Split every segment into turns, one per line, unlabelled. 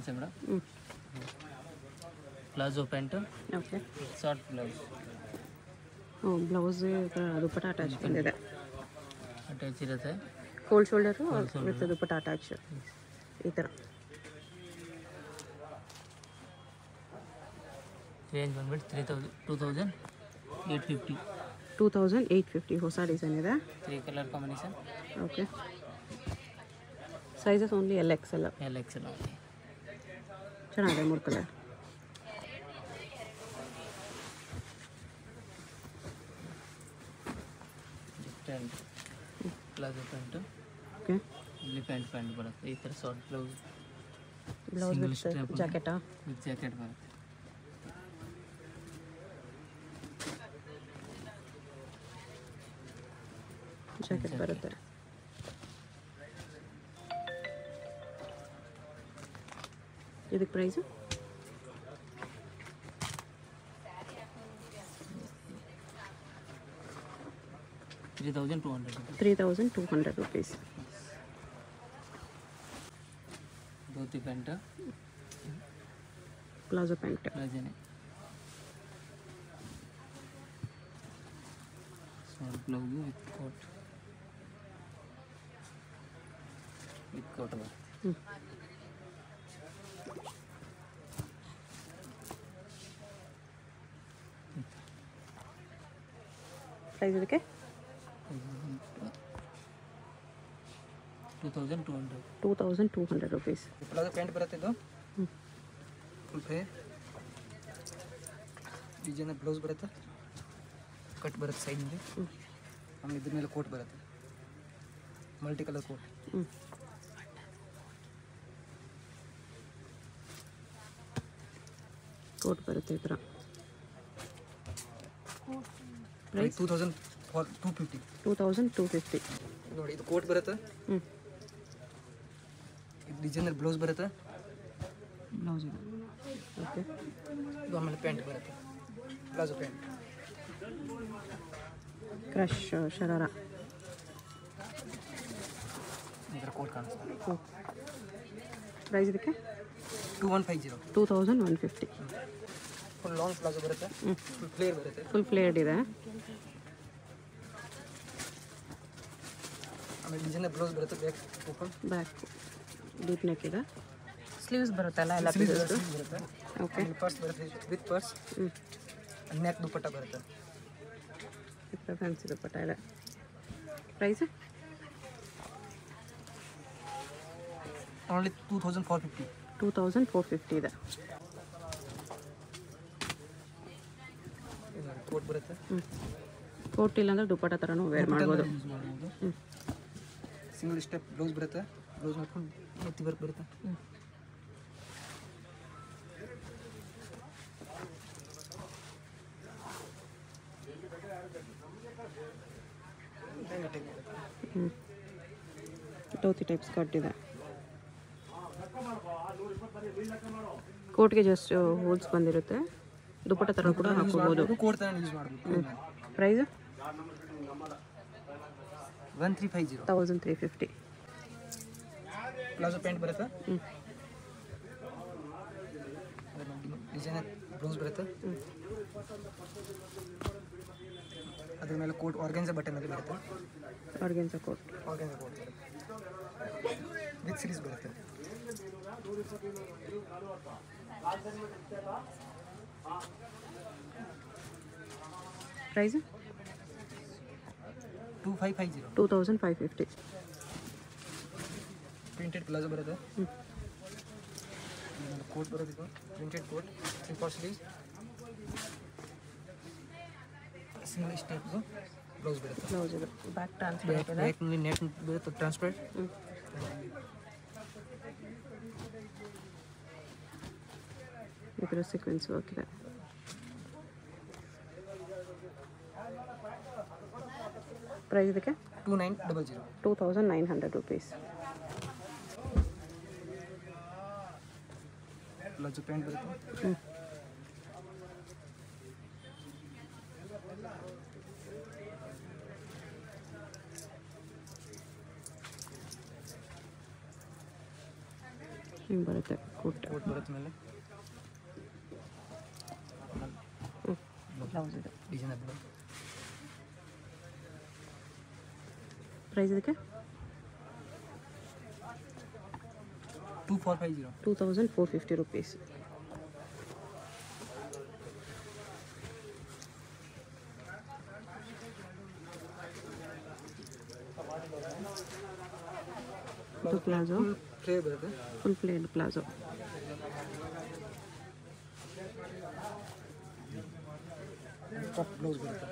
Fancy madam. Palazzo pant.
Okay.
Short blouse.
Blouse dupatta attach ಬಂದಿದೆ.
Attach ಇರುತ್ತೆ.
Cold shoulder with dupatta attach ಈ ಥರ.
Range ಬಂದ್ಬಿಟ್ಟು 2850.
2850 ಹೊಸ ಡಿಸೈನ್ ಇದೆ.
3 colour combination.
Okay. Sizes only LXL.
LXL.
ಚೆನ್ನಾಗಿದೆ 3 ಕಲರ್.
Palazzo pant.
ಓಕೆ.
ಇಲ್ಲಿ ಪ್ಯಾಂಟ್ ಬರುತ್ತೆ ಈ ಥರ. ಶಾರ್ಟ್ ಬ್ಲೌಸ್
ವಿತ್ ಜಾಕೆಟಾ?
ವಿತ್ ಜಾಕೆಟ್ ಬರುತ್ತೆ.
ಜಾಕೆಟ್ ಬರುತ್ತೆ. ಇದಕ್ಕೆ price 3200 rupees.
Dhoti pant.
Palazzo pant.
ಪ್ಲಾಜೋನೆ. Short blouse with coat. ಬರುತ್ತೆ.
ಪ್ರೈಸ್ ಇದಕ್ಕೆ 2200 rupees.
ಪ್ಲಾಜೋ ಪ್ಯಾಂಟ್ ಬರುತ್ತೆ ಇದು. ಫುಲ್ ಫ್ಲೇರ್ ಡಿಸೈನ್ ಬ್ಲೌಸ್ ಬರುತ್ತೆ. ಕಟ್ ಬರುತ್ತೆ ಸೈಡ್ನಲ್ಲಿ. ಆಮೇಲೆ ಇದ್ರ ಮೇಲೆ ಕೋಟ್ ಬರುತ್ತೆ. Multi colour coat.
ಕೋಟ್ ಬರುತ್ತೆ ಈ ಥರ.
ಪ್ರೈಸ್ 2250. ನೋಡಿ ಇದು ಕೋಟ್ ಬರುತ್ತೆ. ಇದು ಡಿಸೈನರ್ ಬ್ಲೌಸ್ ಬರುತ್ತೆ. ಬ್ಲೌಸ್ ಇದೆ.
ಓಕೆ.
ಇದು ಆಮೇಲೆ ಪ್ಯಾಂಟ್ ಬರುತ್ತೆ. Palazzo pant.
ಕ್ರಶ್ ಶರಾರ.
ಇದರ ಕೋಟ್ ಕಾಣಿಸ್ತಾರೆ.
ಪ್ರೈಸ್ ಇದಕ್ಕೆ
2150. ಫುಲ್ ಲಾಂಗ್ ಪ್ಲಾಜೋ ಬರುತ್ತೆ. ಫುಲ್ ಫ್ಲೇರ್ ಬರುತ್ತೆ.
ಫುಲ್ ಫ್ಲೇರ್ಡ್ ಇದೆ.
ಆಮೇಲೆ ಡಿಸೈನರ್ ಬ್ಲೌಸ್ ಬರುತ್ತೆ. ಬ್ಯಾಕ್
ಡೀಪ್ ನೆಕ್ ಇದೆ. ಸ್ಲೀವ್ಸ್ ಬರುತ್ತಲ್ಲ ಎಲ್ಲ ಪೀಸಸ್
ಬರುತ್ತೆ.
ಓಕೆ.
ಪರ್ಸ್ ಬರುತ್ತೆ ವಿತ್ ಪರ್ಸ್. ನೆಕ್ ದುಪ್ಪಟ್ಟ ಬರುತ್ತೆ.
ಫ್ಯಾನ್ಸಿ ದುಪ್ಪಟ್ಟ ಇದೆ. Price
only 2450.
2450 ಇದೆ.
ಕೋಟ್ ಬರುತ್ತೆ.
ಕೋಟ್ ಇಲ್ಲ ಅಂದ್ರೆ ದುಪ್ಪಟ್ಟ ಥರನೂ ವೇರ್ ಮಾಡ್ಬೋದು.
ಸಿಂಗಲ್ ಸ್ಟೆಪ್ ಬ್ಲೌಸ್ ಬರುತ್ತೆ. ಬ್ಲೌಸ್ ಮಾಡ್ಕೊಂಡು ನೆತ್ತಿ ವರ್ಕ್ ಬರುತ್ತೆ.
ಟೋತಿ ಟೈಪ್ ಸ್ಕರ್ಟ್ ಇದೆ. ಕೋಟ್ಗೆ ಜಸ್ಟ್ ಹೋಲ್ಸ್ ಬಂದಿರುತ್ತೆ. ದುಪ್ಪಟ್ಟ ಥರ ಕೂಡ ಹಾಕೋಬೋದು.
ಕೋಟ್ ಥರ ಯೂಸ್ ಮಾಡ್ಬೋದು.
ಪ್ರೈಸ್
1350. ಪ್ಲಾಜೋ ಪ್ಯಾಂಟ್ ಬರುತ್ತೆ. ಡಿಸೈನರ್ ಬ್ಲೌಸ್ ಬರುತ್ತೆ. ಅದ್ರ ಮೇಲೆ ಕೋಟ್ ಆರ್ಗೆನ್ಸಾ ಬಟನ್ ಅಲ್ಲಿ ಬರುತ್ತೆ.
ಆರ್ಗೆನ್ಸಾ ಕೋಟ್
ಬರುತ್ತೆ. ವಿತ್ ಸೀರೀಸ್ ಬರುತ್ತೆ.
ಪ್ರೈಸ್
2550. ಪ್ರಿಂಟೆಡ್ ಪ್ಲಾಜೋ ಬರುತ್ತೆ. ಕೋಟ್ ಬರುತ್ತೆ. ಇದು printed coat. 3/4 sleeves. Single step blouse ಬರುತ್ತೆ.
ಬ್ಲೌಸ್ ಇದೆ. ಬ್ಯಾಕ್ ಟ್ರಾನ್ಸ್ಪರೆಂಟ್ ಇದೆ.
ಬ್ಯಾಕ್ನಲ್ಲಿ ನೆಟ್ ಬರುತ್ತೆ ಟ್ರಾನ್ಸ್ಪರೆಂಟ್.
ಇದರ ಸೀಕ್ವೆನ್ಸ್ ವರ್ಕ್ ಇದೆ. ಪ್ರೈಸ್ ಇದಕ್ಕೆ 2900 rupees.
ಪ್ಲಾಜೋ ಪ್ಯಾಂಟ್ ಬರುತ್ತೆ.
ಹಿಂಗೆ ಬರುತ್ತೆ ಕೋಟ್.
ಕೋಟ್ ಬರುತ್ತೆ ಮೇಲೆ
ಬ್ಲೌಸ್ ಇದು.
ಡಿಸೈನ್ ಅದು
ಪ್ರೈಸ್ ಇದಕ್ಕೆ
2450.
2450 rupees. ಇದು ಪ್ಲಾಜೋ,
ಫ್ಲೇ ಬರುತ್ತೆ.
Full played palazzo.
Top blouse ಬರುತ್ತೆ.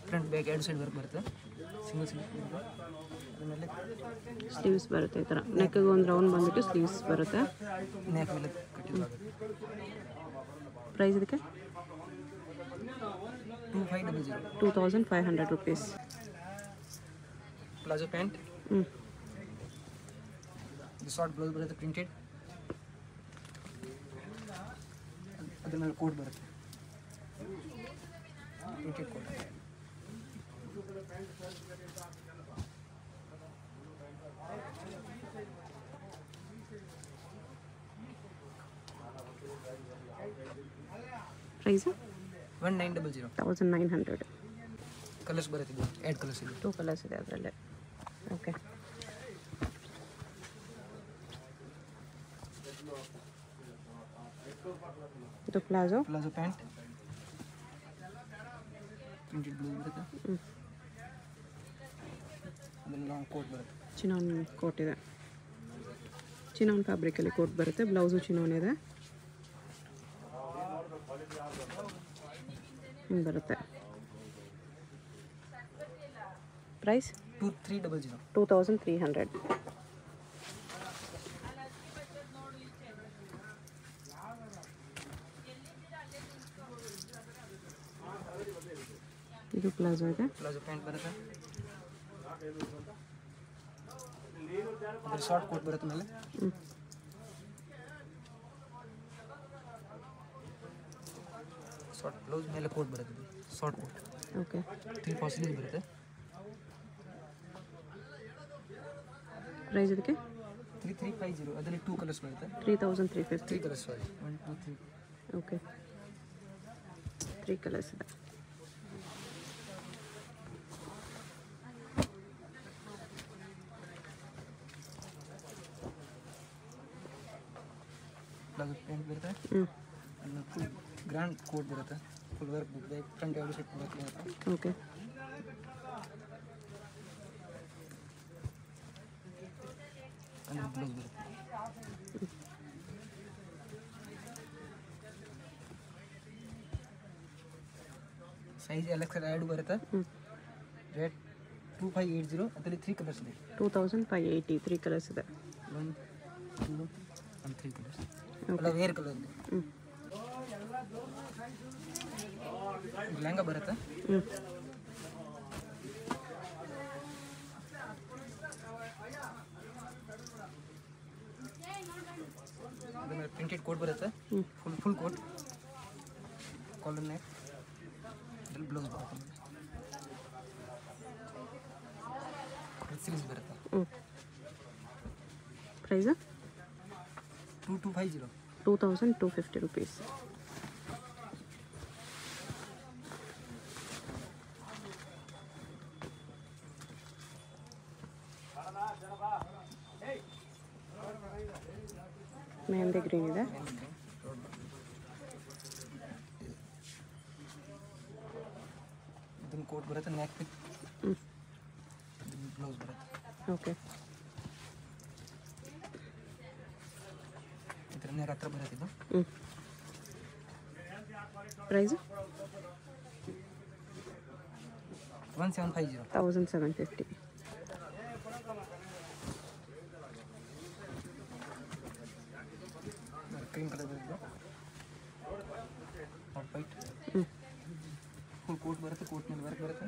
ಫ್ರಂಟ್ ಬ್ಯಾಕ್ ಎರಡು ಸೈಡ್ ವರ್ಕ್ ಬರುತ್ತೆ. ಸಿಂಗಲ್ ಸಿಂಗಲ್ ಆಮೇಲೆ
ಸ್ಲೀವ್ಸ್ ಬರುತ್ತೆ ಈ ಥರ. ನೆಕ್ಗೆ ಒಂದು ರೌಂಡ್ ಬಂದುಬಿಟ್ಟು ಸ್ಲೀವ್ಸ್ ಬರುತ್ತೆ.
ನೆಕ್ ಮೇಲೆ ಕಟ್ಟಿಲ್ಲ.
ಪ್ರೈಸ್ ಇದಕ್ಕೆ
2500.
2500 rupees.
Palazzo pant. ಇದು ಶಾರ್ಟ್ ಬ್ಲೌಸ್ ಬರುತ್ತೆ ಪ್ರಿಂಟೆಡ್. ಅದ್ರ ಮೇಲೆ ಕೋಟ್ ಬರುತ್ತೆ ಪ್ರಿಂಟೆಡ್ ಕೋಟ್.
ಪ್ರೈಸು
1900.
1900.
ಕಲರ್ಸ್ ಬರುತ್ತೆ ಇದು 8 ಕಲರ್ಸ್ ಇದೆ.
2 ಕಲರ್ಸ್ ಇದೆ ಅದರಲ್ಲೇ. ಓಕೆ. ಇದು ಪ್ಲಾಜೋ
ಪ್ಯಾಂಟ್ ಪ್ರಿಂಟೆಡ್ ಬ್ಲೂ ಬರುತ್ತೆ. ಆಮೇಲೆ ಲಾಂಗ್ ಕೋಟ್ ಬರುತ್ತೆ.
ಚಿನಾನ್ ಕೋಟ್ ಇದೆ. ಚಿನಾನ್ ಫ್ಯಾಬ್ರಿಕಲ್ಲಿ ಕೋಟ್ ಬರುತ್ತೆ. ಬ್ಲೌಸು ಚಿನಾನ್ ಇದೆ. ಹಿಂಗೆ ಬರುತ್ತೆ. ಪ್ರೈಸ್
2300.
2300. ಇದು ಪ್ಲಾಜೋ ಇದೆ.
ಪ್ಲಾಜೋ ಪ್ಯಾಂಟ್ ಬರುತ್ತೆ. ಅದ್ರ ಶಾರ್ಟ್ ಕೋಟ್ ಬರುತ್ತೆ ಮೇಲೆ. ಶಾರ್ಟ್ ಬ್ಲೌಸ್ ಮೇಲೆ ಕೋಟ್ ಬರುತ್ತೆ. Short coat.
ಓಕೆ.
3 ಪಾಸಿಬಲ್ ಬರುತ್ತೆ.
ಪ್ರೈಸ್ ಇದಕ್ಕೆ
3350. ಅದರಲ್ಲಿ 2 ಕಲರ್ಸ್ ಬರುತ್ತೆ.
3350.
3 ಕಲರ್ಸ್ ಸಾರಿ 1 2 3.
ಓಕೆ. 3 ಕಲರ್ಸ್ ಇದೆ.
ಪ್ಲಾಜೋ ಪ್ಯಾಂಟ್ ಬರುತ್ತೆ. ಅಲ್ಲಿ ಫುಲ್ ಗ್ರ್ಯಾಂಡ್ ಕೋಟ್ ಬರುತ್ತೆ. ಫುಲ್ ವರ್ಕ್ ಬ್ಯಾಕ್ ಫ್ರಂಟ್ ಎರಡು ಸೆಟ್ ವರ್ಕ್ ಬರುತ್ತೆ.
ಓಕೆ.
ಅಂದರೆ ಬ್ಲೌಸ್ ಬರುತ್ತೆ. ಸೈಜ್ ಎಲ್ ಎರಡು ಬರುತ್ತೆ. ರೇಟ್ 2580. ಅದರಲ್ಲಿ 3 ಕಲರ್ಸ್ ಇದೆ.
2580. 3 ಕಲರ್ಸ್ ಇದೆ.
1 2 and 3 ಕಲರ್ಸ್. ಅಲ್ಲ ವೇರ್ ಕಲರ್ ಇದೆ. ಲೆಹಂಗಾ ಬರುತ್ತೆ. ಅದರ ಪ್ರಿಂಟೆಡ್ ಕೋಟ್ ಬರುತ್ತೆ. ಫುಲ್ ಕೋಟ್ ಕಾಲರ್ ನೆಕ್ ಅಲ್ಲಿ ಬ್ಲೌಸ್ ಬರುತ್ತೆ. ಸೀರೀಸ್ ಬರುತ್ತೆ.
ಪ್ರೈಸ್
2250.
2250 rupees. ಮೆಹಂದಿ ಗ್ರೀನ್ ಇದೆ.
ಇದನ್ನ ಕೋಟ್ ಬರುತ್ತೆ. ನೆಕ್ ವಿತ್ ಬ್ಲೌಸ್ ಬರುತ್ತೆ.
ಓಕೆ.
ಇದರ ನೆಕ್ ಹತ್ರ ಬರುತ್ತೆ ಇದು.
ಪ್ರೈಸ್
1750.
1750.
ಕ್ರೀಮ್ ಕಲರ್ ಬರುತ್ತೆ. ಹಾಟ್ ವೈಟ್ ಫುಲ್ ಕೋಟ್ ಬರುತ್ತೆ. ಕೋಟ್ ಮೇಲೆ ವರ್ಕ್ ಬರುತ್ತೆ.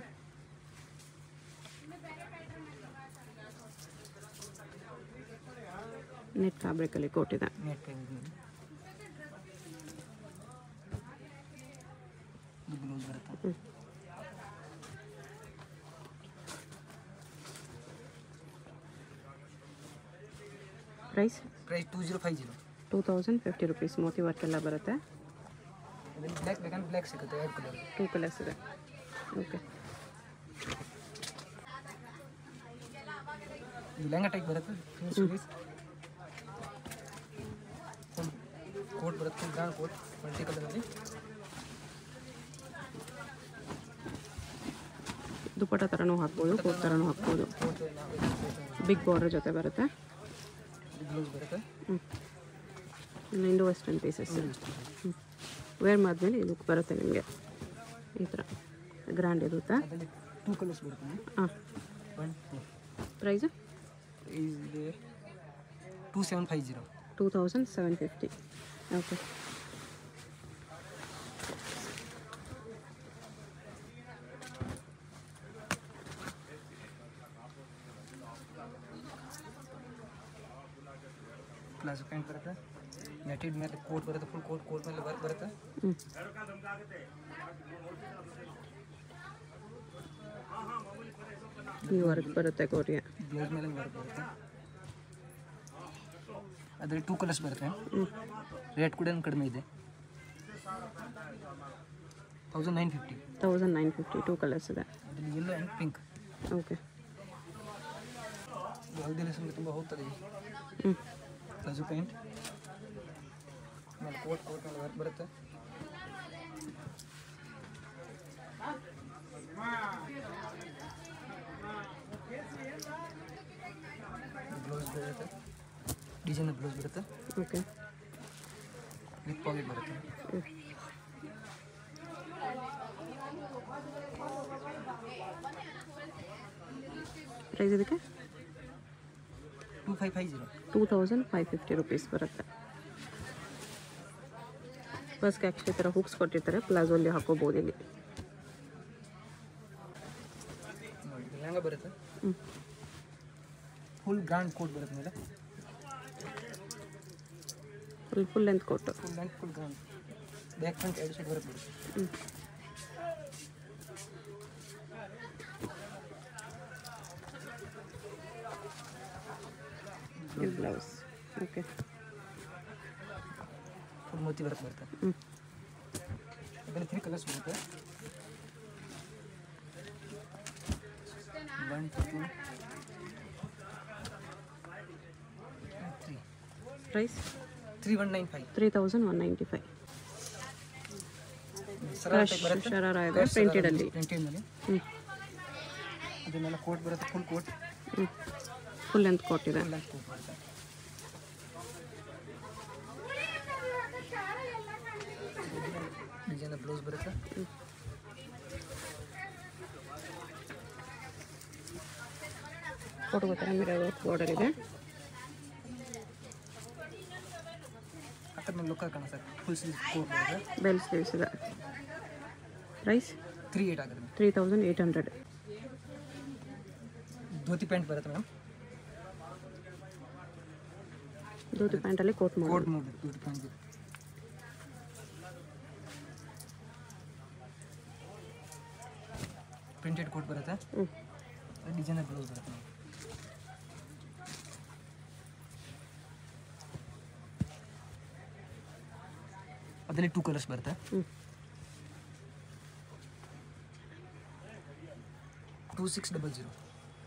ನೆಟ್ ಫ್ಯಾಬ್ರಿಕಲ್ಲಿ ಕೋಟ್ ಇದೆ.
ನೆಟ್ ಬ್ಲೌಸ್ ಬರುತ್ತೆ.
Price
price 2050.
2050 rupees. Moti work ಎಲ್ಲ ಬರುತ್ತೆ.
ಇದರಲ್ಲಿ ಬ್ಲ್ಯಾಕ್ ಬೇಕಂದ್ರೆ ಬ್ಲ್ಯಾಕ್ ಸಿಗುತ್ತೆ, 2 ಕಲರ್.
2 ಕಲರ್ಸ್ ಇದೆ. ಓಕೆ.
ಇದು ಲೆಹಂಗಾ ಟೈಪ್ ಬರುತ್ತೆ. ಕೋಟ್ ಬರುತ್ತೆ, ಗ್ರಾಂಡ್ ಕೋಟ್ ಮಲ್ಟಿ ಕಲರಲ್ಲಿ.
ದುಪ್ಪಟ್ಟ ಥರನೂ ಹಾಕ್ಬೋದು, ಕೋಟ್ ಥರನೂ ಹಾಕ್ಬೋದು. ಬಿಗ್ ಬಾರ್ಡರ್ ಜೊತೆ ಬರುತ್ತೆ.
ಬ್ಲೌಸ್ ಬರುತ್ತೆ.
Indo western pieces. ವೇರ್ ಮಾಡಿದ್ಮೇಲೆ ಈ ಲುಕ್ ಬರುತ್ತೆ ನಿಮಗೆ. ಈ ಥರ ಗ್ರ್ಯಾಂಡ್ ಇರುತ್ತೆ.
ಅದರಲ್ಲಿ 2 ಕಲರ್ಸ್ ಬರುತ್ತೆ.
ಹಾಂ.
1 2.
ಪ್ರೈಸು
ಇದು 2750.
2750. ಓಕೆ.
ಪ್ಲಾಜೋ ಪ್ಯಾಂಟ್ ಬರುತ್ತೆ. ನೆಟೆಡ್ ಮೇಲೆ ಕೋಟ್ ಬರುತ್ತೆ, ಫುಲ್ ಕೋಟ್ ಮೇಲೆ ವರ್ಕ್ ಬರುತ್ತೆ.
ಈ ವರ್ಕ್ ಬರುತ್ತೆ ಕೋಟ್ಗೆ.
ಬ್ಲೌಸ್ ಮೇಲೆ ವರ್ಕ್ ಬರುತ್ತೆ. ಅದರಲ್ಲಿ 2 ಕಲರ್ಸ್ ಬರುತ್ತೆ. ರೇಟ್ ಕೂಡ ಕಡಿಮೆ ಇದೆ. 1950.
1950. 2 ಕಲರ್ಸ್ ಇದೆ.
ಅದರಲ್ಲಿ ಯೆಲ್ಲೋ ಆ್ಯಂಡ್ ಪಿಂಕ್.
ಓಕೆ.
ಹಲ್ದಿ ಲೆಸನ್ಗೆ ತುಂಬ ಹೋಗ್ತದೆ. ಪ್ಲಾಜೋ ಪ್ಯಾಂಟ್ ಮೇಲೆ ಕೋಟ್ ಮೇಲೆ ವರ್ಕ್ ಬರುತ್ತೆ. ಬ್ಲೌಸ್ ಬರುತ್ತೆ, ಡಿಸೈನ್ ಬ್ಲೌಸ್ ಬರುತ್ತೆ.
ಓಕೆ.
ವಿತ್ ಪಾಕೆಟ್ ಬರುತ್ತೆ.
ಪ್ರೈಸ್ ಇದಕ್ಕೆ
2550.
2550 ರುಪೀಸ್ ಬರುತ್ತೆ. ಫಸ್ಟ್ಗೆ ಆ್ಯಕ್ಚುಲಿ ಥರ ಹುಕ್ಸ್ ಕೊಟ್ಟಿರ್ತಾರೆ, ಪ್ಲಾಜೋಲ್ಲಿ ಹಾಕೋಬೋದು ಇಲ್ಲಿ.
ಲೆಹಂಗಾ ಬರುತ್ತೆ. ಫುಲ್ ಗ್ರ್ಯಾಂಡ್ ಕೋಟ್ ಬರುತ್ತೆ ಮೇಲೆ.
Full length coat.
Full length full grand. Back front 2 side ಬರುತ್ತೆ.
ಬ್ಲೌಸ್. ಓಕೆ.
ಫುಲ್ ಮೋತಿ ವರ್ಕ್ ಬರುತ್ತೆ. ಅದರಲ್ಲಿ 3 ಕಲರ್ಸ್ ಬರುತ್ತೆ. 1 2 3.
ಪ್ರೈಸ್
3195.
3195. ಶರಾರ ಇದೆ ಪ್ರಿಂಟೆಡಲ್ಲಿ.
ಪ್ರಿಂಟೆಡ್ನಲ್ಲಿ ಅದನ್ನೆಲ್ಲ ಕೋಟ್ ಬರುತ್ತೆ, full coat.
Full length coat ಇದೆ.
ಫುಲ್ ಲೆಂತ್ ಕೋಟ್ ಬರುತ್ತೆ. ಡಿಸೈನ್ ಬ್ಲೌಸ್ ಬರುತ್ತೆ.
ಫೋಟೋ ಗೊತ್ತಾ ಮಿರರ್ ವರ್ಕ್ ಬಾರ್ಡರ್ ಇದೆ.
ಅಕ್ಕದ ಮೇಲೆ ಲುಕ್ ಕಾಣಿಸುತ್ತೆ. ಫುಲ್ ಸ್ಲೀವ್ ಕೋಟ್ ಬರುತ್ತೆ.
ಬೆಲ್ ಸ್ಲೀವ್ಸ್ ಇದೆ. ಪ್ರೈಸ್
38 ಆಗುತ್ತೆ.
3800.
ಧೋತಿ ಪ್ಯಾಂಟ್ ಬರುತ್ತೆ ಮೇಡಮ್.
ಧೋತಿ ಪ್ಯಾಂಟಲ್ಲಿ ಕೋಟ್
ಕೋಟ್
ಮಾಡಿ.
ನೋಡಿ, ಧೋತಿ ಪ್ಯಾಂಟ್ ಪ್ರಿಂಟೆಡ್ ಕೋಟ್ ಬರುತ್ತೆ. ಡಿಸೈನರ್ ಬ್ಲೌಸ್ ಬರುತ್ತೆ. ಅದರಲ್ಲಿ 2 ಕಲರ್ಸ್ ಬರುತ್ತೆ. 2600.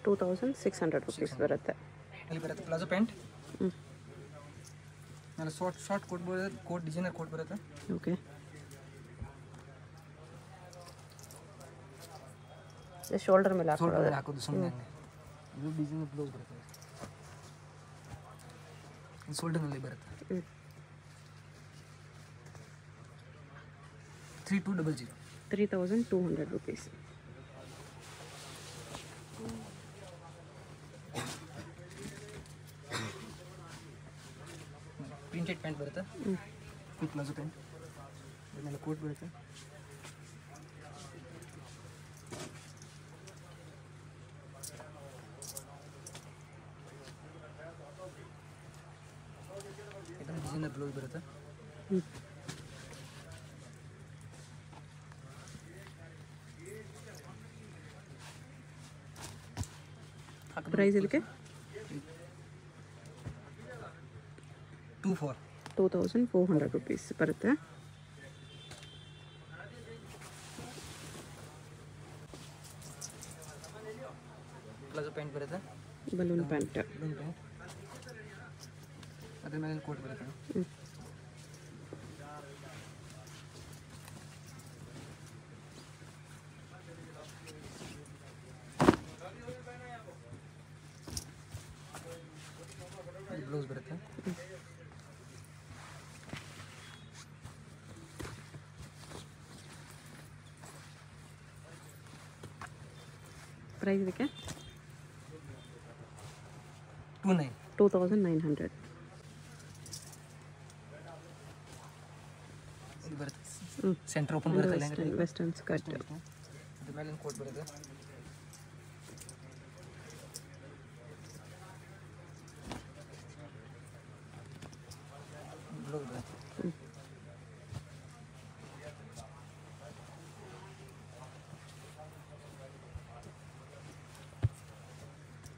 2600 ರುಪೀಸ್ ಬರುತ್ತೆ.
ಅಲ್ಲಿ ಬರುತ್ತೆ ಪ್ಲಾಜೋ ಪ್ಯಾಂಟ್. ಮೇಲೆ ಶಾರ್ಟ್ ಕೋಟ್ ಬರುತ್ತೆ, ಕೋಟ್ ಡಿಸೈನರ್ ಕೋಟ್ ಬರುತ್ತೆ.
ಓಕೆ. ಶೋಲ್ಡರ್ ಮೇಲೆ
ಶೋಲ್ಡರ್ ಹಾಕೋದು ಸುಮ್ಮನೆ. ಇದು ಡಿಸೈನರ್ ಬ್ಲೌಸ್ ಬರುತ್ತೆ. ಶೋಲ್ಡರ್ನಲ್ಲಿ ಬರುತ್ತೆ. 3200.
3200 ರುಪೀಸ್.
ಪ್ರಿಂಟೆಡ್ ಪ್ಯಾಂಟ್ ಬರುತ್ತೆ. Full palazzo pant. ಅದನ್ನೆಲ್ಲ ಕೋಟ್ ಬರುತ್ತೆ. ಇದನ್ನು ಡಿಸೈನರ್ ಬ್ಲೌಸ್ ಬರುತ್ತೆ.
ಪ್ರೈಸ್ ಇದಕ್ಕೆ 2400 rupees ಬರುತ್ತೆ.
ಪ್ಲಾಜೋ ಪ್ಯಾಂಟ್ ಬರುತ್ತೆ,
ಬಲೂನ್ ಪ್ಯಾಂಟ್.
ಅದ್ರ ಮೇಲೆ ಕೋಟ್ ಬರುತ್ತೆ. ಬ್ಲೌಸ್ ಬರುತ್ತೆ.
ಪ್ರೈಸ್ ಇದಕ್ಕೆ
2900 ಇದು ಬರುತ್ತೆ. ಸೆಂಟರ್ ಓಪನ್ ಬರುತ್ತೆ.
Western skirt.
ಅದ್ರ ಮೇಲೆ ಕೋಟ್ ಬರುತ್ತೆ. ಬ್ಲೌಸ್ ಬರುತ್ತೆ.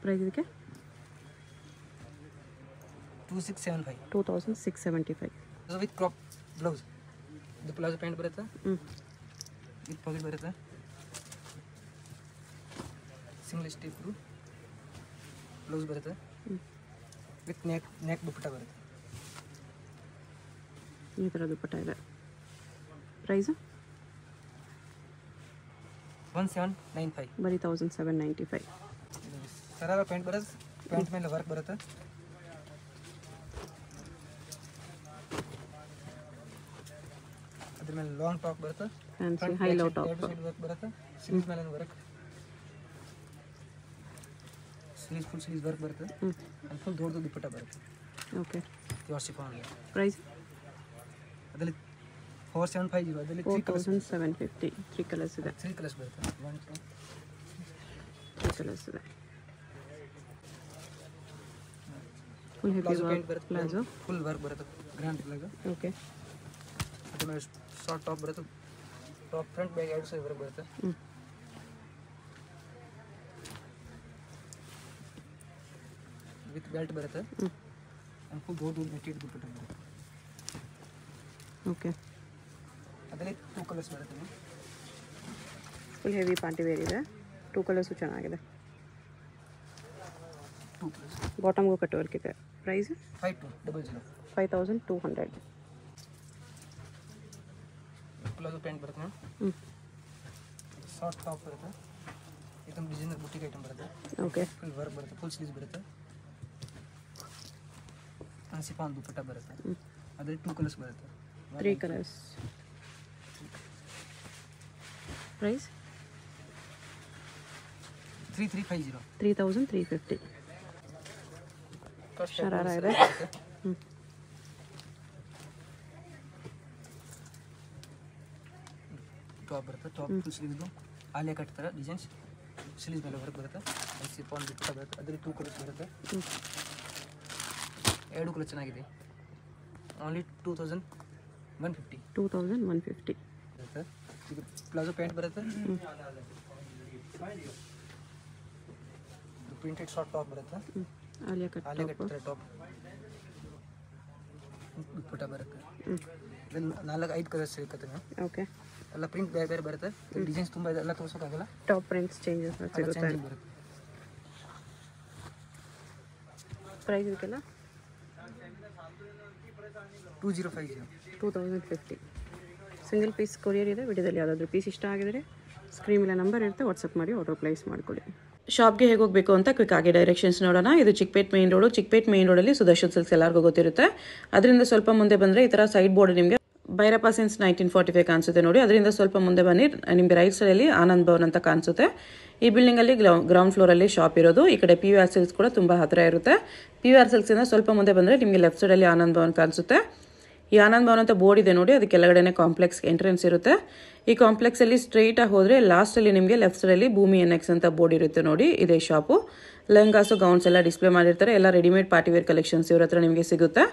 ಪ್ರೈಸ್ ಇದಕ್ಕೆ
2675 ವಿತ್ ಕ್ರಾಪ್ ಬ್ಲೌಸ್. ಇದು ಪ್ಲಾಜೋ ಪ್ಯಾಂಟ್ ಬರುತ್ತೆ. ವಿತ್ ಪಾಕೆಟ್ ಬರುತ್ತೆ. ಸಿಂಗಲ್ ಸ್ಟಿಪ್ ಬ್ಲೌಸ್ ಬರುತ್ತೆ. ವಿತ್ ನೆಕ್ ದುಪ್ಪಟ್ಟ ಬರುತ್ತೆ.
ಈ ಥರ ದುಪ್ಪಟ್ಟ ಇದೆ. ಪ್ರೈಸು
1795
ಬರೀ 1795.
ಸರಾರ ಪ್ಯಾಂಟ್ ಬರುತ್ತೆ. ಪ್ಯಾಂಟ್ ಮೇಲೆ ವರ್ಕ್ ಬರುತ್ತೆ. ಅದ್ರ ಮೇಲೆ ಲಾಂಗ್ ಟಾಪ್ ಬರುತ್ತೆ.
Fancy high low top
work ಬರುತ್ತೆ. ಸ್ಲೀವ್ಸ್ ಮೇಲೆ work, sleeves full sleeves work ಬರುತ್ತೆ. ಅಲ್ಲಿ ಫುಲ್ ದೊಡ್ಡ ದುಪ್ಪಟ್ಟ ಬರುತ್ತೆ.
ಓಕೆ.
Pure chiffon.
ಪ್ರೈಸ್
ಅದರಲ್ಲಿ 4750. ಅದರಲ್ಲಿ
4750. 3 ಕಲರ್ಸ್ ಇದೆ.
3 ಕಲರ್ಸ್ ಬರುತ್ತೆ.
3 ಕಲರ್ಸ್ ಇದೆ. Full heavy work palazzo.
Full work ಬರುತ್ತೆ. Grand palazzo.
ಓಕೆ.
ಅದ್ರ ಮೇಲೆ ಶಾರ್ಟ್ ಟಾಪ್ ಬರುತ್ತೆ. ಟಾಪ್ ಫ್ರಂಟ್ ಬ್ಯಾಗ್ ಎರಡು ಸೈಡ್ ವರ್ಕ್ ಬರುತ್ತೆ. ವಿತ್ ಬೆಲ್ಟ್ ಬರುತ್ತೆ. ಫುಲ್ ದೊಡ್ಡ ನೆಟ್ಟೆಡ್ ದುಪ್ಪಟ್ಟ ಬರುತ್ತೆ.
ಓಕೆ.
ಅದರಲ್ಲಿ 2 ಕಲರ್ಸ್ ಬರುತ್ತೆ.
ಫುಲ್ ಹೆವಿ ಪಾರ್ಟಿ ವೇರ್ ಇದೆ. 2 ಕಲರ್ಸು ಚೆನ್ನಾಗಿದೆ.
2 ಕಲರ್ಸ್.
ಬಾಟಮ್ಗೂ ಕಟ್ ವರ್ಕ್ ಇದೆ. ಪ್ರೈಸ್
5200
5200.
ಪ್ಲಾಜೋ ಪ್ಯಾಂಟ್ ಬರುತ್ತೆ. ಶಾರ್ಟ್ ಟಾಪ್ ಬರುತ್ತೆ. ಇದೊಂದು ಡಿಸೈನರ್ ಬುಟ್ಟಿಗೆ ಐಟಮ್ ಬರುತ್ತೆ.
ಓಕೆ.
ಫುಲ್ ವರ್ಕ್ ಬರುತ್ತೆ. ಫುಲ್ ಸ್ಲೀವ್ಸ್ ಬರುತ್ತೆ. ಸಿಫಾನ್ ದುಪ್ಪಟ್ಟ ಬರುತ್ತೆ. ಅದರಲ್ಲಿ 2 ಕಲರ್ಸ್ ಬರುತ್ತೆ.
3 ಕಲರ್ಸ್. ಪ್ರೈಸ್
3350
3350. ಶರಾರ ಇದೆ.
ಟಾಪ್ ಬರುತ್ತೆ. ಟಾಪ್ ಫುಲ್ ಸ್ಲೀವ್ದು ಆಲಿಯಾ ಕಟ್ ಥರ ಡಿಸೈನ್ಸ್ ಸ್ಲೀವ್ಸ್ ಮೇಲೆ ವರ್ಕ್ ಬರುತ್ತೆ. ಸಿಫಾನ್ ದುಪ್ಪಟ್ಟ ಬರುತ್ತೆ. ಅದರಲ್ಲಿ 2 ಕಲರ್ಸ್ ಬರುತ್ತೆ. 2 ಕಲರ್ ಚೆನ್ನಾಗಿದೆ. ಓನ್ಲಿ 2150
2150
ಬರುತ್ತೆ. ಇದು ಪ್ಲಾಜೋ ಪ್ಯಾಂಟ್ ಬರುತ್ತೆ. ಪ್ರಿಂಟೆಡ್ ಶಾರ್ಟ್ ಟಾಪ್ ಬರುತ್ತೆ.
ಆಲಿಯಾ ಕಟ್
ಟಾಪ್ ದುಪ್ಪಟ್ಟ ಬರುತ್ತೆ. 4-5 ಕಲರ್ಸ್ ಸಿಗುತ್ತೆ.
ಓಕೆ.
ಎಲ್ಲ ಪ್ರಿಂಟ್ ಬೇರೆ ಬೇರೆ ಬರುತ್ತೆ. ಡಿಸೈನ್ಸ್ ತುಂಬ ಇದೆ. ಎಲ್ಲ ತೋರಿಸೋಕ್ಕಾಗಲ್ಲ.
ಟಾಪ್ ಪ್ರಿಂಟ್ಸ್ ಚೇಂಜಸ್ ಸಿಗುತ್ತೆ.
ಬರುತ್ತೆ.
ಪ್ರೈಸ್ ಇದಕ್ಕೆಲ್ಲ
2050
ಸಿಂಗಲ್ ಪೀಸ್ ಕೊರಿಯರ್ ಇದೆ. ವಿಡಿಯೋದಲ್ಲಿ ಯಾವುದಾದ್ರೂ ಪೀಸ್ ಇಷ್ಟ ಆಗಿದರೆ ಸ್ಕ್ರೀನ್ ಮೇಲೆ ನಂಬರ್ ಇರುತ್ತೆ, ವಾಟ್ಸಪ್ ಮಾಡಿ ಆರ್ಡರ್ ಪ್ಲೇಸ್ ಮಾಡ್ಕೊಳ್ಳಿ. ಶಾಪ್ಗೆ ಹೇಗೆ ಹೋಗಬೇಕು ಅಂತ ಕ್ವಿಕ್ ಆಗಿ ಡೈರೆಕ್ಷನ್ಸ್ ನೋಡೋಣ. ಇದು Chickpet main road. Chickpet main ರೋಡಲ್ಲಿ ಸುದರ್ಶನ್ ಸಿಲ್ಕ್ಸ್ ಎಲ್ಲರಿಗೂ ಗೊತ್ತಿರುತ್ತೆ. ಅದರಿಂದ ಸ್ವಲ್ಪ ಮುಂದೆ ಬಂದರೆ ಈ ಥರ ಸೈಡ್ ಬೋರ್ಡ್ ನಿಮಗೆ ಭೈರಪ್ಪ ಸಿನ್ಸ್ 1945 ಕಾಣಿಸುತ್ತೆ ನೋಡಿ. ಅದರಿಂದ ಸ್ವಲ್ಪ ಮುಂದೆ ಬನ್ನಿ, ನಿಮಗೆ ರೈಟ್ ಸೈಡಲ್ಲಿ ಆನಂದ್ ಭವನ್ ಅಂತ ಕಾಣಿಸುತ್ತೆ. ಈ ಬಿಲ್ಡಿಂಗಲ್ಲಿ ಗ್ರೌಂಡ್ ಫ್ಲೋರಲ್ಲಿ ಶಾಪ್ ಇರೋದು. ಈ ಕಡೆ PVR ಸಿಲ್ಕ್ಸ್ ಕೂಡ ತುಂಬ ಹತ್ತಿರ ಇರುತ್ತೆ. PVR ಸಿಲ್ಕ್ಸಿಂದ ಸ್ವಲ್ಪ ಮುಂದೆ ಬಂದರೆ ನಿಮಗೆ ಲೆಫ್ಟ್ ಸೈಡಲ್ಲಿ ಆನಂದ್ ಭವನ್ ಕಾಣಿಸುತ್ತೆ. ಈ ಆನಂದ್ ಭವನ್ ಅಂತ ಬೋರ್ಡ್ ಇದೆ ನೋಡಿ, ಅದು ಕೆಳಗಡೆನೆ ಕಾಂಪ್ಲೆಕ್ಸ್ ಎಂಟ್ರೆನ್ಸ್ ಇರುತ್ತೆ. ಈ ಕಾಂಪ್ಲೆಕ್ಸಲ್ಲಿ ಸ್ಟ್ರೈಟಾಗಿ ಹೋದರೆ ಲಾಸ್ಟಲ್ಲಿ ನಿಮಗೆ ಲೆಫ್ಟ್ ಸೈಡಲ್ಲಿ ಭೂಮಿ NX ಅಂತ ಬೋರ್ಡ್ ಇರುತ್ತೆ ನೋಡಿ. ಇದೇ ಶಾಪು. ಲೆಹಂಗಾಸು ಗೌನ್ಸ್ ಎಲ್ಲ ಡಿಸ್ಪ್ಲೇ ಮಾಡಿರ್ತಾರೆ. ಎಲ್ಲ ರೆಡಿಮೇಡ್ ಪಾರ್ಟಿವೇರ್ ಕಲೆಕ್ಷನ್ಸ್ ಇವ್ರ ಹತ್ರ ನಿಮಗೆ ಸಿಗುತ್ತೆ.